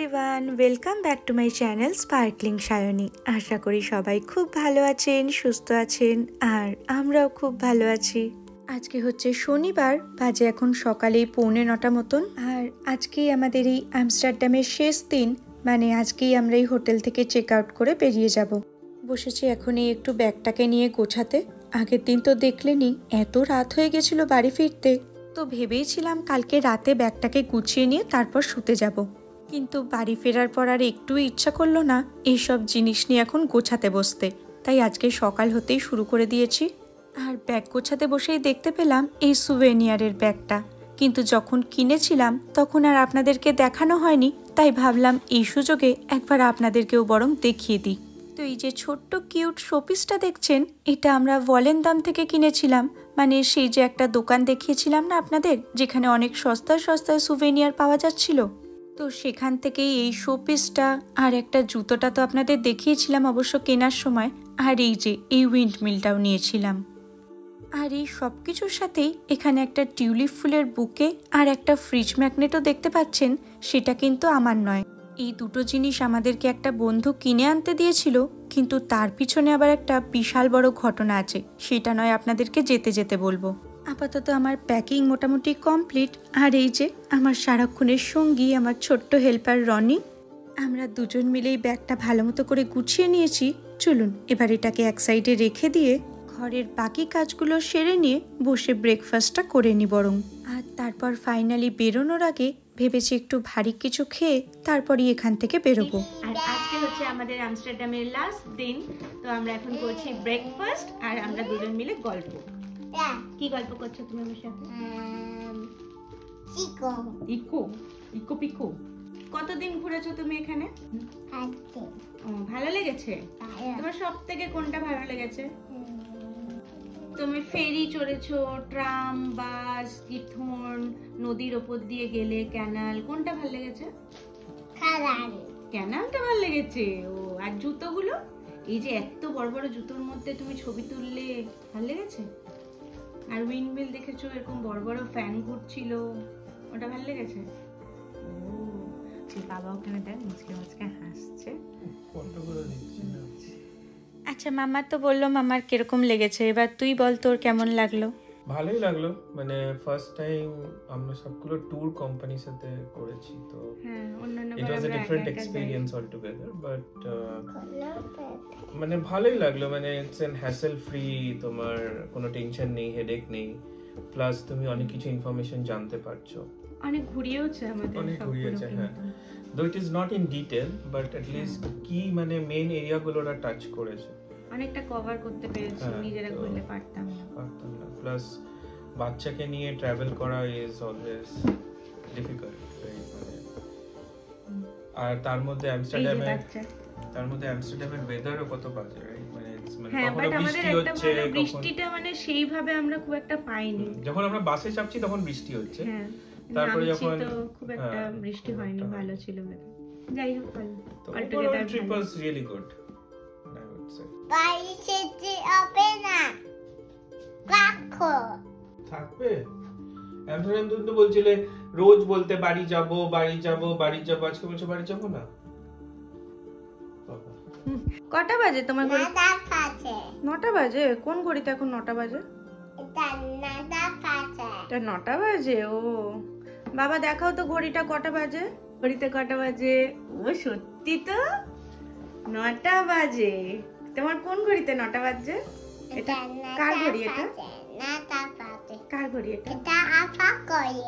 Everyone, welcome back to my channel sparkling Sayani. আশা করি সবাই খুব ভালো আছেন, সুস্থ আছেন, আর আমরাও খুব ভালো আছি। আজকে হচ্ছে শনিবার, বাজে এখন সকালেই 8:45 মতন। আর আজকেই আমাদের এই আমস্টারডামের শেষ দিন, মানে আজকেই আমরা এই হোটেল থেকে চেক আউট করে বেরিয়ে যাব। বসেছি এখন এই একটু ব্যাগটাকে নিয়ে গোছাতে। আগের দিন তো দেখলেনি এত রাত হয়ে গেছিল বাড়ি ফিরতে, তো ভেবেইছিলাম কালকে রাতে ব্যাগটাকে গুছিয়ে নিয়ে তারপর শুতে যাব। কিন্তু বাড়ি ফেরার পর আর একটু ইচ্ছা করলো না এইসব জিনিস নিয়ে এখন গোছাতে বসতে, তাই আজকে সকাল হতেই শুরু করে দিয়েছি। আর ব্যাগ গোছাতে বসেই দেখতে পেলাম এই সুভেনিয়ারের ব্যাগটা, কিন্তু যখন কিনেছিলাম তখন আর আপনাদেরকে দেখানো হয়নি, তাই ভাবলাম এই সুযোগে একবার আপনাদেরকেও বরং দেখিয়ে দিই। তো এই যে ছোট্ট কিউট শোপিসটা দেখছেন, এটা আমরা ভলেন্দাম থেকে কিনেছিলাম। মানে সেই যে একটা দোকান দেখিয়েছিলাম না আপনাদের, যেখানে অনেক সস্তায় সস্তায় সুভেনিয়ার পাওয়া যাচ্ছিল, তো সেখান থেকেই এই শোপিসটা আর একটা জুতোটা তো আপনাদের দেখিয়েছিলাম অবশ্য কেনার সময়, আর এই যে এই উইন্ডমিলটাও নিয়েছিলাম। আর এই সব কিছুর সাথেই এখানে একটা টিউলিপ ফুলের বুকে আর একটা ফ্রিজ ম্যাগনেটও দেখতে পাচ্ছেন, সেটা কিন্তু আমার নয়। এই দুটো জিনিস আমাদেরকে একটা বন্ধু কিনে আনতে দিয়েছিল, কিন্তু তার পিছনে আবার একটা বিশাল বড় ঘটনা আছে, সেটা নয় আপনাদেরকে যেতে যেতে বলবো। আপাতত আমার প্যাকিং মোটামুটি কমপ্লিট। আর এই যে আমার সারাক্ষণের সঙ্গী, আমার ছোট্ট হেল্পার রনি, আমরা দুজন মিলেই ব্যাগটা ভালো মতো করে গুছিয়ে নিয়েছি। চলুন এবার এটাকে এক সাইডে রেখে দিয়ে ঘরের বাকি কাজগুলো সেরে নিয়ে বসে ব্রেকফাস্টটা করে নি বরং। আর তারপর ফাইনালি বেরোনোর আগে ভেবেছি একটু ভারী কিছু খেয়ে তারপরই এখান থেকে বেরোবো। আর আজকে হচ্ছে আমাদের আমস্টারডামের লাস্ট দিন, তো আমরা এখন করছি ব্রেকফাস্ট আর আমরা দুজন মিলে গল্প। কি গল্প করছো তুমি আমার সাথে? ইকো ইকো পিকো। কতদিন ঘুরেছো তুমি এখানে? ভালো লেগেছে? তোমার সব থেকে কোনটা ভালো লেগেছে? তুমি ফেরি চড়েছো, ট্রাম, বাস, গিথর্ন, নদীর ওপর দিয়ে গেলে, ক্যানাল, কোনটা ভালো লেগেছে? ক্যানালটা ভালো লেগেছে। ও, আর জুতোগুলো, এই যে এত বড় বড় জুতোর মধ্যে তুমি ছবি তুললে, ভালো লেগেছে? আর উইন্ডমিল দেখেছো, এরকম বড় বড় ফ্যান ঘুরছিল, ওটা ভালো লেগেছে? ও, বাবা ওখানে দেখ মুচকে মুচকে হাসছে। আচ্ছা, মামা তো বললো মামার কিরকম লেগেছে, এবার তুই বল তোর কেমন লাগলো? ভালোই লাগলো, মানে ফার্স্ট টাইম আমরা সবগুলো ট্যুর কোম্পানির সাথে করেছি, তো it was a different experience altogether, but মানে ভালোই লাগলো। মানে ইটস এন হ্যাসেল ফ্রি, তোমার কোনো টেনশন নেই, হেডেক নেই, প্লাস তুমি অনেক কিছু ইনফরমেশন জানতে পারছো। অনেক ঘুরিয়েওছে আমাদের, অনেক ঘুরিয়েছে, হ্যাঁ। দো it is not in detail, but at least কি মানে মেইন এরিয়াগুলো ওরা টাচ করেছে, অনেকটা কভার করতে পেরেছি, নিজেরা ঘুরলে পারতাম না। প্লাস বাচ্চাকে নিয়ে ট্রাভেল করা ইজ অলওয়েজ ডিফিকাল্ট। আর তার মধ্যে আমস্টারডামের ওয়েদারও কত বাজে, রাইট? মানে কখনো বৃষ্টি হচ্ছে, বৃষ্টিটা মানে সেইভাবে আমরা খুব একটা পাইনি। যখন আমরা বাসে চাপছি তখন বৃষ্টি হচ্ছে, তারপরে যখন খুব একটা বৃষ্টি হয়নি, ভালো ছিল ওয়েদার। যাই হোক, altogether trip was really good, I would say. বাড়িতে হবে না, রাখো থাকবে। এমন তুমি তো বলছিলে রোজ বলতে বাড়ি যাব বাড়ি যাব বাড়ি যাব, আজকে বলছো বাড়ি যাব না। কটা বাজে তোমার ঘড়ি? 9টা বাজে। কোন ঘড়িতে এখন 9টা বাজে? এটা 9টা বাজে। ও বাবা, দেখাও তো ঘড়িটা কটা বাজে, ঘড়িতে কটা বাজে। ও সত্যি তো 9টা বাজে। তোমার কোন ঘড়িতে 9টা বাজে? এটা কার ঘড়ি? এটা কার ঘড়ি? এটা আপা ঘড়ি।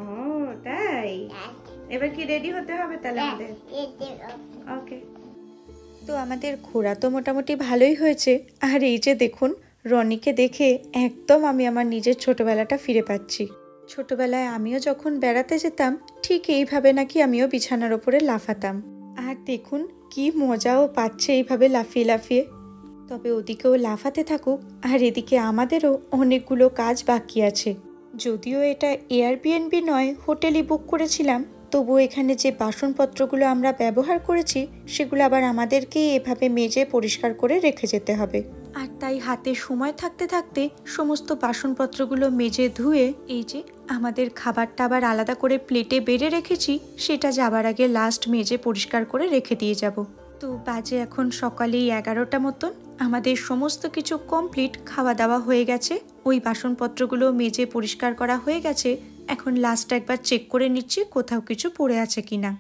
ও তাই, এবার কি রেডি হতে হবে তাহলে আমাদের? ওকে। তো আমাদের ঘোরা তো মোটামুটি ভালোই হয়েছে। আর এই যে দেখুন, রনিকে দেখে একদম আমি আমার নিজের ছোটবেলাটা ফিরে পাচ্ছি। ছোটবেলায় আমিও যখন বেড়াতে যেতাম, ঠিক এইভাবে নাকি আমিও বিছানার ওপরে লাফাতাম। আর দেখুন কি মজাও পাচ্ছে এইভাবে লাফিয়ে লাফিয়ে। তবে ওদিকেও লাফাতে থাকুক, আর এদিকে আমাদেরও অনেকগুলো কাজ বাকি আছে। যদিও এটা এয়ারবিএনবি নয়, হোটেলই বুক করেছিলাম, তবুও এখানে যে বাসনপত্রগুলো আমরা ব্যবহার করেছি সেগুলো আবার আমাদেরকেই এভাবে মেজে পরিষ্কার করে রেখে যেতে হবে। আর তাই হাতে সময় থাকতে থাকতে সমস্ত বাসনপত্রগুলো মেজে ধুয়ে এই যে আমাদের খাবারটা আবার আলাদা করে প্লেটে বেড়ে রেখেছি, সেটা যাবার আগে লাস্ট মেজে পরিষ্কার করে রেখে দিয়ে যাব। তো বাজে এখন সকালেই 11টা মতন। আমাদের সমস্ত কিছু কমপ্লিট, খাওয়া দাওয়া হয়ে গেছে, ওই বাসনপত্রগুলো মেজে পরিষ্কার করা হয়ে গেছে। এখন লাস্ট একবার চেক করে নিচ্ছি কোথাও কিছু পড়ে আছে কিনা।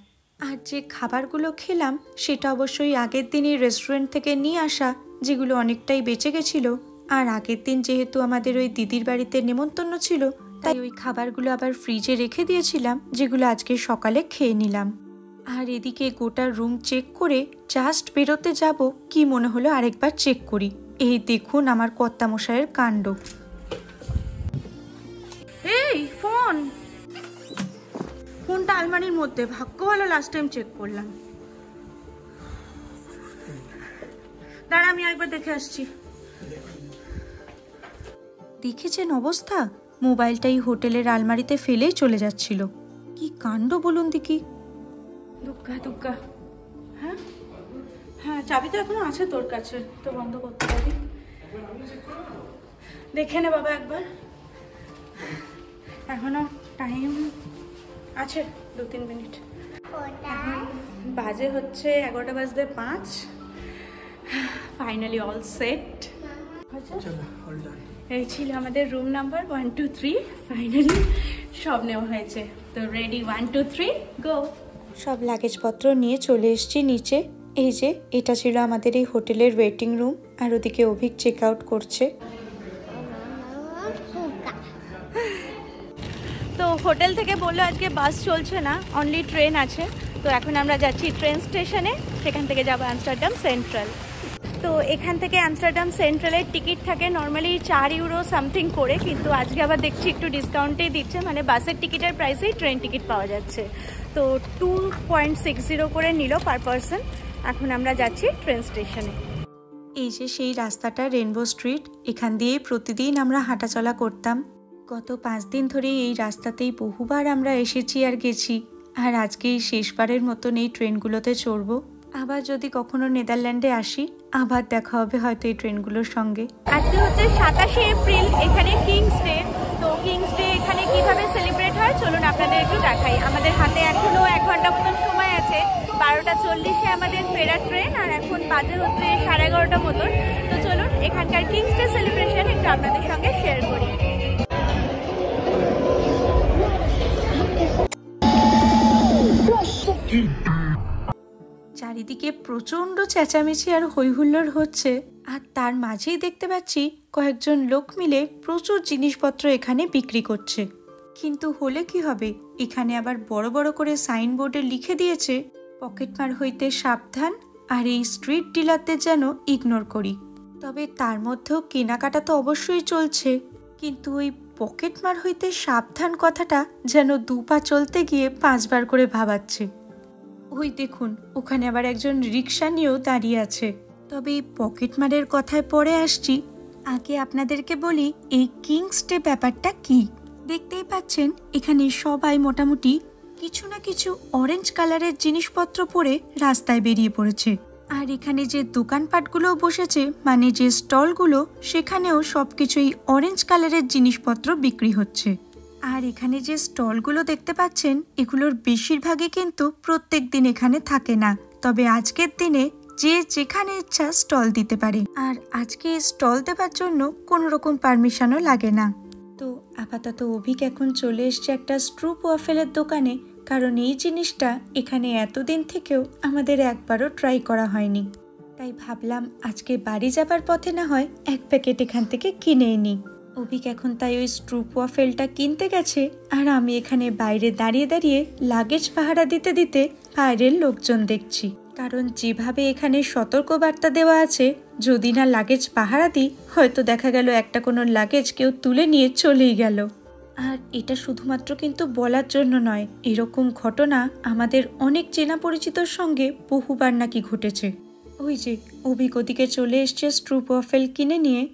আর যে খাবারগুলো খেলাম সেটা অবশ্যই আগের দিনই রেস্টুরেন্ট থেকে নিয়ে আসা, যেগুলো অনেকটাই বেঁচে গেছিল। আর আগের দিন যেহেতু আমাদের ওই দিদির বাড়িতে নেমন্তন্ন ছিল, তাই ওই খাবারগুলো আবার ফ্রিজে রেখে দিয়েছিলাম, যেগুলো আজকে সকালে খেয়ে নিলাম। আর এদিকে গোটা রুম চেক করে জাস্ট বেরোতে যাব, কি মনে হলো আরেকবার চেক করি। এই দেখুন আমার কর্তামশাইয়ের কাণ্ড। এই ফোনটা আলমারির মধ্যে, ভাগ্য ভালো লাস্ট টাইম চেক করলাম। দাঁড়া আমি একবার দেখে আসছি। দেখেছেন অবস্থা, মোবাইলটাই হোটেলের আলমারিতে ফেলেই চলে যাচ্ছিল। কি কাণ্ড বলুন দেখি। দুগ্গা দুগ্গা। হ্যাঁ হ্যাঁ, চাবি তো এখনো আছে তোর কাছে, তো বন্ধ করতে পারি। দেখে নে বাবা একবার, এখনো টাইম আছে 2-3 মিনিট। বাজে হচ্ছে 11:05। Finally all set. এই ছিল আমাদের রুম নাম্বার 1 2 3। ফাইনালি সব নেওয়া হয়েছে, তো রেডি 1 2 3 গো। সব লাগেজপত্র নিয়ে চলে এসেছি নিচে। এই যে এটা ছিল আমাদের এই হোটেলের ওয়েটিং রুম, আর ওদিকে অভিক চেক আউট করছে। তো হোটেল থেকে বললো আজকে বাস চলছে না, অনলি ট্রেন আছে। তো এখন আমরা যাচ্ছি ট্রেন স্টেশনে, সেখান থেকে যাবো আমস্টারডাম সেন্ট্রাল। তো এখান থেকে আমস্টারডাম সেন্ট্রালের টিকিট থাকে নর্মালি 4 ইউরো সামথিং করে, কিন্তু আজকে আবার দেখছি একটু ডিসকাউন্টেই দিচ্ছে, মানে বাসের টিকিটের প্রাইসেই ট্রেন টিকিট পাওয়া যাচ্ছে। তো 2.60 করে নিল পার পারসন। এখন আমরা যাচ্ছি ট্রেন স্টেশনে। এই যে সেই রাস্তাটা রেনবো স্ট্রিট, এখান দিয়েই প্রতিদিন আমরা হাঁটাচলা করতাম। গত 5 দিন ধরে এই রাস্তাতেই বহুবার আমরা এসেছি আর গেছি। আর আজকে এই শেষবারের মতন এই ট্রেনগুলোতে চড়বো। আবার যদি কখনো নেদারল্যান্ডে আসি, আবার দেখা হবে হয়তো এই ট্রেনগুলোর সঙ্গে। আজকে হচ্ছে 27 এপ্রিল, এখানে কিংস ডে। তো কিংস ডে এখানে কিভাবে সেলিব্রেট হয় চলুন আপনাদের একটু দেখাই। আমাদের হাতে এখনো 1 ঘন্টা মতন সময় আছে। 12:40-এ আমাদের ফেরার ট্রেন, আর এখন বাজে হচ্ছে 11:30 মতন। তো চলুন এখানকার কিংস ডে সেলিব্রেশন একটু আপনাদের সঙ্গে শেয়ার করি। চারিদিকে প্রচন্ড চেঁচামেচি আর হইহুল্লোড় হচ্ছে, আর তার মাঝেই দেখতে পাচ্ছি কয়েকজন লোক মিলে প্রচুর জিনিসপত্র এখানে বিক্রি করছে। কিন্তু হলে কি হবে, এখানে আবার বড় বড় করে সাইনবোর্ডে লিখে দিয়েছে পকেটমার হইতে সাবধান, আর এই স্ট্রিট ডিলারদের যেন ইগনোর করি। তবে তার মধ্যেও কেনাকাটা তো অবশ্যই চলছে, কিন্তু ওই পকেটমার হইতে সাবধান কথাটা যেন 2 পা চলতে গিয়ে 5 বার করে ভাবাচ্ছে। ওই দেখুন ওখানে আবার একজন রিক্সা নিয়েও দাঁড়িয়ে আছে। তবে এই পকেটমারের কথায় পরে আসছি, আগে আপনাদেরকে বলি এই কিংস ডে ব্যাপারটা কি। দেখতেই পাচ্ছেন এখানে সবাই মোটামুটি কিছু না কিছু অরেঞ্জ কালারের জিনিসপত্র পরে রাস্তায় বেরিয়ে পড়েছে। আর এখানে যে দোকানপাটগুলো বসেছে, মানে যে স্টলগুলো, সেখানেও সবকিছুই অরেঞ্জ কালারের জিনিসপত্র বিক্রি হচ্ছে। আর এখানে যে স্টলগুলো দেখতে পাচ্ছেন, এগুলোর বেশিরভাগই কিন্তু প্রত্যেক দিন এখানে থাকে না, তবে আজকের দিনে যে যেখানে ইচ্ছা স্টল দিতে পারে। আর আজকে স্টল দেওয়ার জন্য কোনো রকম পারমিশনও লাগে না। তো আপাতত অভিক এখন চলে এসছে একটা স্ট্রুপ ওয়াফেলের দোকানে, কারণ এই জিনিসটা এখানে এতদিন থেকেও আমাদের একবারও ট্রাই করা হয়নি। তাই ভাবলাম আজকে বাড়ি যাবার পথে না হয় 1 প্যাকেট এখান থেকে কিনে নিই। অভিক এখন তাই ওই স্ট্রুপ ওয়াফেলটা কিনতে গেছে, আর আমি এখানে বাইরে দাঁড়িয়ে দাঁড়িয়ে লাগেজ পাহারা দিতে দিতে বাইরের লোকজন দেখছি। কারণ যেভাবে এখানে সতর্কবার্তা দেওয়া আছে, যদি না লাগেজ পাহারা দিই, হয়তো দেখা গেল একটা কোনো লাগেজ কেউ তুলে নিয়ে চলেই গেল। আর এটা শুধুমাত্র কিন্তু বলার জন্য নয়, এরকম ঘটনা আমাদের অনেক চেনা পরিচিতর সঙ্গে বহুবার নাকি ঘটেছে। ওই যে অভিক ওদিকে চলে এসছে স্ট্রুপ ওয়াফেল কিনে নিয়ে।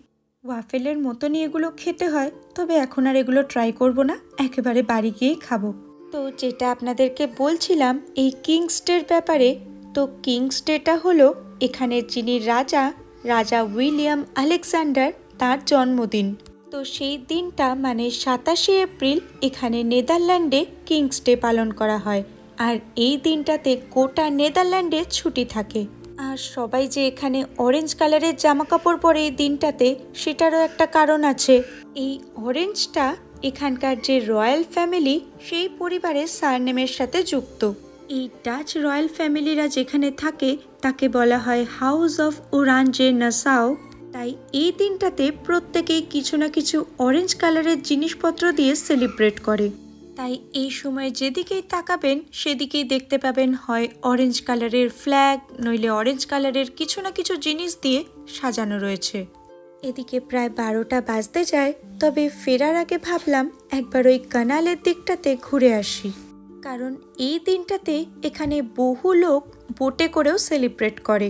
ওয়াফেলের মতনই এগুলো খেতে হয়, তবে এখন আর এগুলো ট্রাই করব না, একেবারে বাড়ি গিয়েই খাবো। তো যেটা আপনাদেরকে বলছিলাম এই কিংস ডের ব্যাপারে, তো কিংস ডেটা হলো এখানের যিনি রাজা রাজা উইলিয়াম আলেকজান্ডার তার জন্মদিন। তো সেই দিনটা মানে 27শে এপ্রিল এখানে নেদারল্যান্ডে কিংস ডে পালন করা হয়। আর এই দিনটাতে গোটা নেদারল্যান্ডে ছুটি থাকে। আর সবাই যে এখানে অরেঞ্জ কালারের জামা কাপড় পরে এই দিনটাতে, সেটারও একটা কারণ আছে। এই অরেঞ্জটা এখানকার যে রয়্যাল ফ্যামিলি সেই পরিবারের সারনেমের সাথে যুক্ত। এই ডাচ রয়্যাল ফ্যামিলিরা যেখানে থাকে তাকে বলা হয় হাউস অফ ওরাঞ্জে নাসাউ। তাই এই দিনটাতে প্রত্যেকেই কিছু না কিছু অরেঞ্জ কালারের জিনিসপত্র দিয়ে সেলিব্রেট করে। তাই এই সময় যেদিকেই তাকাবেন সেদিকেই দেখতে পাবেন হয় অরেঞ্জ কালারের ফ্ল্যাগ, নইলে অরেঞ্জ কালারের কিছু না কিছু জিনিস দিয়ে সাজানো রয়েছে। এদিকে প্রায় 12টা বাজতে যায়, তবে ফেরার আগে ভাবলাম একবার ওই কানালের দিকটাতে ঘুরে আসি, কারণ এই দিনটাতে এখানে বহু লোক বোটে করেও সেলিব্রেট করে।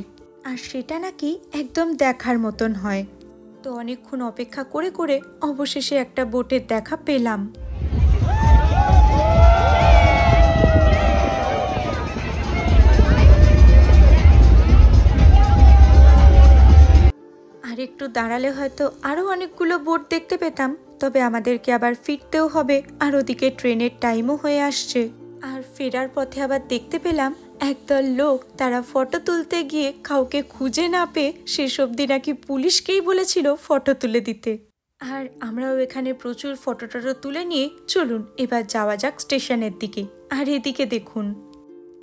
আর সেটা নাকি একদম দেখার মতন হয়। তো অনেকক্ষণ অপেক্ষা করে করে অবশেষে একটা বোটের দেখা পেলাম। আর একটু দাঁড়ালে হয়তো আরও অনেকগুলো বোট দেখতে পেতাম, তবে আমাদেরকে আবার ফিরতেও হবে, আর ওদিকে ট্রেনের টাইমও হয়ে আসছে। আর ফেরার পথে আবার দেখতে পেলাম একদল লোক, তারা ফটো তুলতে গিয়ে কাউকে খুঁজে না পেয়ে শেষ অবধি নাকি পুলিশকেই বলেছিল ফটো তুলে দিতে। আর আমরাও এখানে প্রচুর ফটো টটো তুলে নিয়ে চলুন এবার যাওয়া যাক স্টেশনের দিকে। আর এদিকে দেখুন,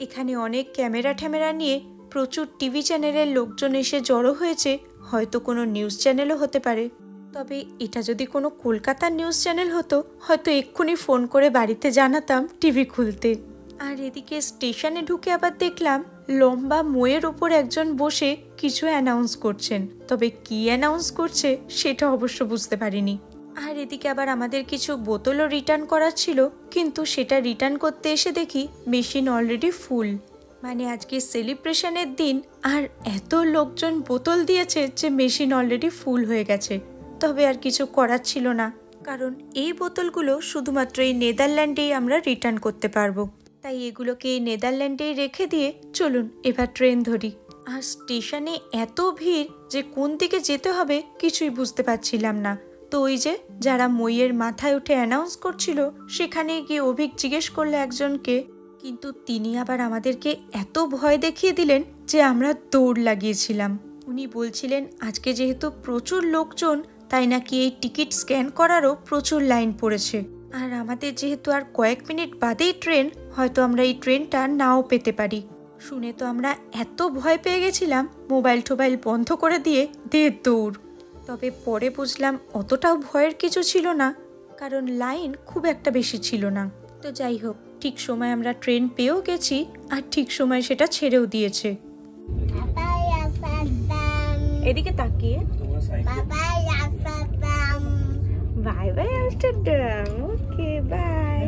এখানে অনেক ক্যামেরা ট্যামেরা নিয়ে প্রচুর টিভি চ্যানেলের লোকজন এসে জড়ো হয়েছে, হয়তো কোনো নিউজ চ্যানেলও হতে পারে। তবে এটা যদি কোনো কলকাতার নিউজ চ্যানেল হতো, হয়তো এক্ষুনি ফোন করে বাড়িতে জানাতাম টিভি খুলতে। আর এদিকে স্টেশনে ঢুকে আবার দেখলাম লম্বা মোয়ের ওপর একজন বসে কিছু অ্যানাউন্স করছেন, তবে কি অ্যানাউন্স করছে সেটা অবশ্য বুঝতে পারিনি। আর এদিকে আবার আমাদের কিছু বোতলও রিটার্ন করার ছিল, কিন্তু সেটা রিটার্ন করতে এসে দেখি মেশিন অলরেডি ফুল। মানে আজকে সেলিব্রেশনের দিন, আর এত লোকজন বোতল দিয়েছে যে মেশিন অলরেডি ফুল হয়ে গেছে। তবে আর কিছু করার ছিল না, কারণ এই বোতলগুলো শুধুমাত্র এই নেদারল্যান্ডেই আমরা রিটার্ন করতে পারবো। তাই এগুলোকে এই নেদারল্যান্ডেই রেখে দিয়ে চলুন এবার ট্রেন ধরি। আর স্টেশনে এত ভিড় যে কোন দিকে যেতে হবে কিছুই বুঝতে পারছিলাম না। তো ওই যে যারা মইয়ের মাথায় উঠে অ্যানাউন্স করছিল, সেখানে গিয়ে অভিক জিজ্ঞেস করলো একজনকে, কিন্তু তিনি আবার আমাদেরকে এত ভয় দেখিয়ে দিলেন যে আমরা দৌড় লাগিয়েছিলাম। উনি বলছিলেন আজকে যেহেতু প্রচুর লোকজন, তাই নাকি এই টিকিট স্ক্যান করারও প্রচুর লাইন পড়েছে। আর আমাদের যেহেতু আর কয়েক মিনিট বাদেই ট্রেন, হয়তো আমরা এই ট্রেনটা নাও পেতে পারি। শুনে তো আমরা এত ভয় পেয়ে গেছিলাম, মোবাইল টোবাইল বন্ধ করে দিয়ে দৌড়। তবে পরে বুঝলাম অতটাও ভয়ের কিছু ছিল না, কারণ লাইন খুব একটা বেশি ছিল না। তো যাই হোক, ঠিক সময় আমরা ট্রেন পেয়েও গেছি, আর ঠিক সময় সেটা ছেড়েও দিয়েছে। এদিকে তাকিয়ে bye bye Amsterdam, okay bye.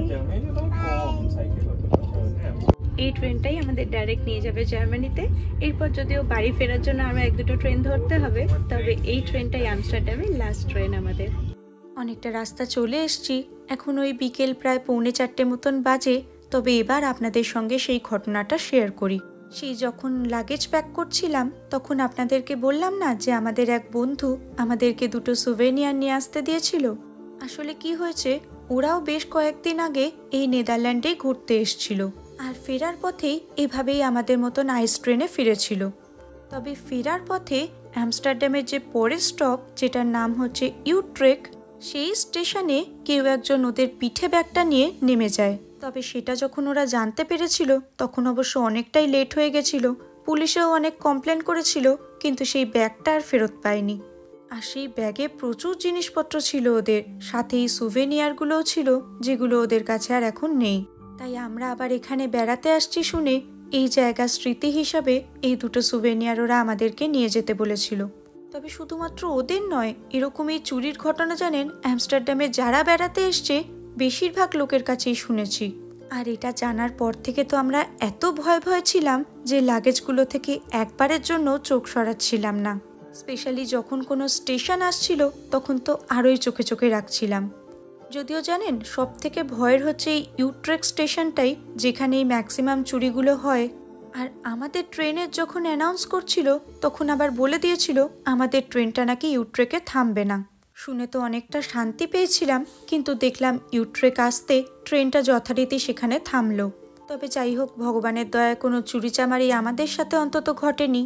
এই ট্রেনটাই আমাদের ডাইরেক্ট নিয়ে যাবে জার্মানিতে। এরপর যদিও বাড়ি ফেরার জন্য আরও 1-2টো ট্রেন ধরতে হবে, তবে এই ট্রেনটাই আমস্টারডামের লাস্ট ট্রেন আমাদের। অনেকটা রাস্তা চলে এসছি, এখন ওই বিকেল প্রায় 3:45 মতন বাজে। তবে এবার আপনাদের সঙ্গে সেই ঘটনাটা শেয়ার করি। সেই যখন লাগেজ প্যাক করছিলাম, তখন আপনাদেরকে বললাম না যে আমাদের এক বন্ধু আমাদেরকে 2টো সুভেনিয়ার নিয়ে আসতে দিয়েছিল। আসলে কি হয়েছে, ওরাও বেশ কয়েকদিন আগে এই নেদারল্যান্ডে ঘুরতে এসছিল, আর ফেরার পথেই এভাবেই আমাদের মতন আইস ট্রেনে ফিরেছিল। তবে ফেরার পথে আমস্টারডামের যে পরের স্টপ, যেটার নাম হচ্ছে ইউট্রেক, সেই স্টেশনে কেউ একজন ওদের পিঠে ব্যাগটা নিয়ে নেমে যায়। তবে সেটা যখন ওরা জানতে পেরেছিল, তখন অবশ্য অনেকটাই লেট হয়ে গেছিল। পুলিশেও অনেক কমপ্লেন করেছিল, কিন্তু সেই ব্যাগটা আর ফেরত পায়নি। আর সেই ব্যাগে প্রচুর জিনিসপত্র ছিল ওদের, সাথে এই সুভেনিয়ারগুলোও ছিল, যেগুলো ওদের কাছে আর এখন নেই। তাই আমরা আবার এখানে বেড়াতে আসছি শুনে এই জায়গার স্মৃতি হিসাবে এই 2টো সুভেনিয়ার ওরা আমাদেরকে নিয়ে যেতে বলেছিল। তবে শুধুমাত্র ওদের নয়, এরকমই চুরির ঘটনা জানেন আমস্টারডামে যারা বেড়াতে এসছে বেশিরভাগ লোকের কাছেই শুনেছি। আর এটা জানার পর থেকে তো আমরা এত ভয় ছিলাম যে লাগেজগুলো থেকে একবারের জন্য চোখ সরাচ্ছিলাম না। স্পেশালি যখন কোনো স্টেশন আসছিল, তখন তো আরোই চোখে রাখছিলাম। যদিও জানেন সব থেকে ভয়ের হচ্ছে এই ইউট্রেক স্টেশনটাই, যেখানে এই ম্যাক্সিমাম চুরিগুলো হয়। আর আমাদের ট্রেনের যখন অ্যানাউন্স করছিল তখন আবার বলে দিয়েছিল আমাদের ট্রেনটা নাকি ইউট্রেকে থামবে না। শুনে তো অনেকটা শান্তি পেয়েছিলাম, কিন্তু দেখলাম ইউট্রেক আসতে ট্রেনটা যথারীতি সেখানে থামলো। তবে যাই হোক, ভগবানের দয়ায় কোনো চুরিচামারি আমাদের সাথে অন্তত ঘটেনি।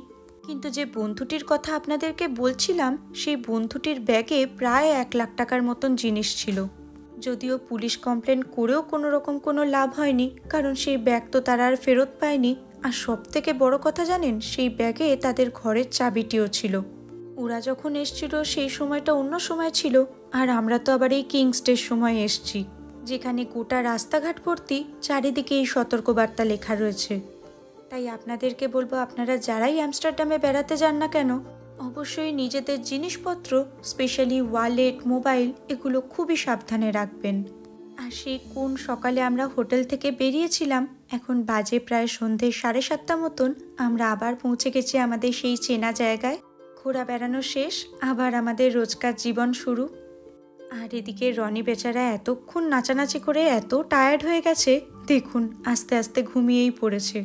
কিন্তু যে বন্ধুটির কথা আপনাদেরকে বলছিলাম, সেই বন্ধুটির ব্যাগে প্রায় 1 লাখ টাকার মতন জিনিস ছিল। যদিও পুলিশ কমপ্লেন করেও কোনো রকম কোনো লাভ হয়নি, কারণ সেই ব্যাগ তো তারা আর ফেরত পায়নি। আর সব থেকে বড় কথা জানেন, সেই ব্যাগে তাদের ঘরের চাবিটিও ছিল। ওরা যখন এসছিল সেই সময়টা অন্য সময় ছিল, আর আমরা তো আবার এই কিংস ডের সময় এসছি, যেখানে গোটা রাস্তাঘাট ভর্তি চারিদিকে এই সতর্কবার্তা লেখা রয়েছে। তাই আপনাদেরকে বলবো, আপনারা যারাই আমস্টারডামে বেড়াতে যান না কেন, অবশ্যই নিজেদের জিনিসপত্র, স্পেশালি ওয়ালেট, মোবাইল, এগুলো খুবই সাবধানে রাখবেন। আর সেই কোন সকালে আমরা হোটেল থেকে বেরিয়েছিলাম, এখন বাজে প্রায় সন্ধে 7:30 মতন। আমরা আবার পৌঁছে গেছি আমাদের সেই চেনা জায়গায়। ঘোরা বেড়ানো শেষ, আবার আমাদের রোজকার জীবন শুরু। আর এদিকে রনি বেচারা এতক্ষণ নাচানাচি করে এত টায়ার্ড হয়ে গেছে, দেখুন আস্তে আস্তে ঘুমিয়েই পড়েছে।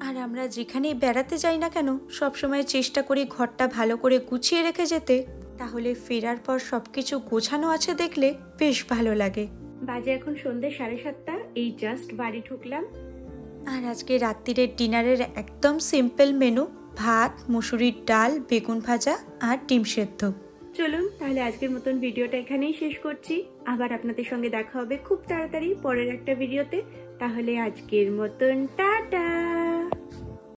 আর আমরা যেখানেই বেড়াতে যাই না কেন, সবসময় চেষ্টা করি ঘরটা ভালো করে গুছিয়ে রেখে যেতে, তাহলে ফেরার পর সব কিছু গোছানো আছে দেখলে বেশ ভালো লাগে। বাজে এখন সন্ধ্যে 7:30, এই জাস্ট বাড়ি ঢুকলাম। আর আজকে রাত্রিরের ডিনারের একদম সিম্পল মেনু, ভাত, মুসুরির ডাল, বেগুন ভাজা আর ডিম সেদ্ধ। চলুন তাহলে আজকের মতন ভিডিওটা এখানেই শেষ করছি। আবার আপনাদের সঙ্গে দেখা হবে খুব তাড়াতাড়ি পরের একটা ভিডিওতে। তাহলে আজকের মতন টাটা।